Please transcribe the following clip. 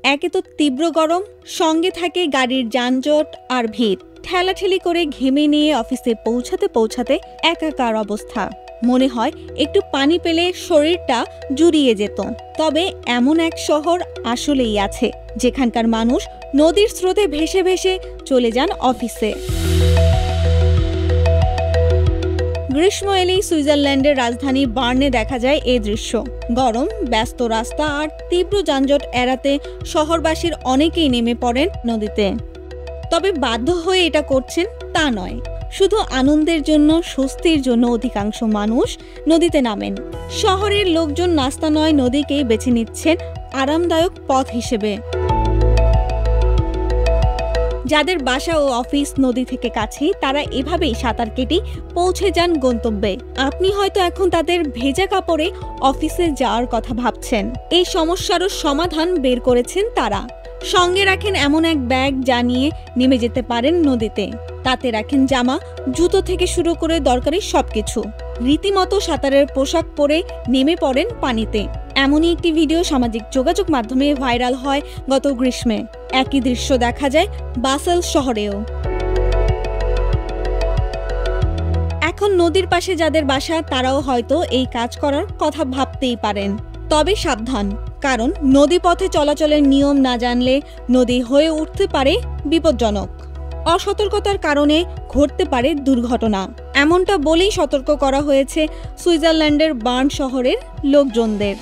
একে তো তীব্র গরম, সঙ্গে থাকে গাড়ির যানজট আর ভিড়। ঠেলাঠেলি করে ঘেমে নিয়ে অফিসে পৌঁছাতে পৌঁছাতে একাকার অবস্থা। মনে হয় একটু পানি পেলে শরীরটা জুড়িয়ে যেত। তবে এমন এক শহর আসলেই আছে, যেখানকার মানুষ নদীর স্রোতে ভেসে ভেসে চলে যান অফিসে। গ্রীষ্ম এলেই সুইজারল্যান্ডের রাজধানী বার্নে দেখা যায় এই দৃশ্য। গরম, ব্যস্ত রাস্তা আর তীব্র যানজট এড়াতে শহরবাসীর অনেকেই নেমে পড়েন নদীতে। তবে বাধ্য হয়ে এটা করছেন তা নয়, শুধু আনন্দের জন্য, স্বস্তির জন্য অধিকাংশ মানুষ নদীতে নামেন। শহরের লোকজন নাস্তা নয়, নদীকেই বেছে নিচ্ছেন আরামদায়ক পথ হিসেবে। যাদের বাসা ও অফিস নদী থেকে কাছেই, তারা এভাবেই সাঁতার কেটে পৌঁছে যান গন্তব্যে। আপনি হয়তো এখন তাদের ভেজা কাপড়ে অফিসে যাওয়ার কথা ভাবছেন। এই সমস্যারও সমাধান বের করেছেন তারা। সঙ্গে রাখেন এমন এক ব্যাগ যা নিয়ে নেমে যেতে পারেন নদীতে। তাতে রাখেন জামা, জুতো থেকে শুরু করে দরকারি সবকিছু। রীতিমতো সাঁতারের পোশাক পরে নেমে পড়েন পানিতে। এমনই একটি ভিডিও সামাজিক যোগাযোগ মাধ্যমে ভাইরাল হয় গত গ্রীষ্মে। একই দৃশ্য দেখা যায় বাসেল শহরেও। এখন নদীর পাশে যাদের বাসা, তারাও হয়তো এই কাজ করার কথা ভাবতেই পারেন। তবে সাবধান, কারণ নদীপথে চলাচলের নিয়ম না জানলে নদী হয়ে উঠতে পারে বিপজ্জনক। অসতর্কতার কারণে ঘটতে পারে দুর্ঘটনা। এমনটা বলেই সতর্ক করা হয়েছে সুইজারল্যান্ডের বার্ন শহরের লোকজনদের।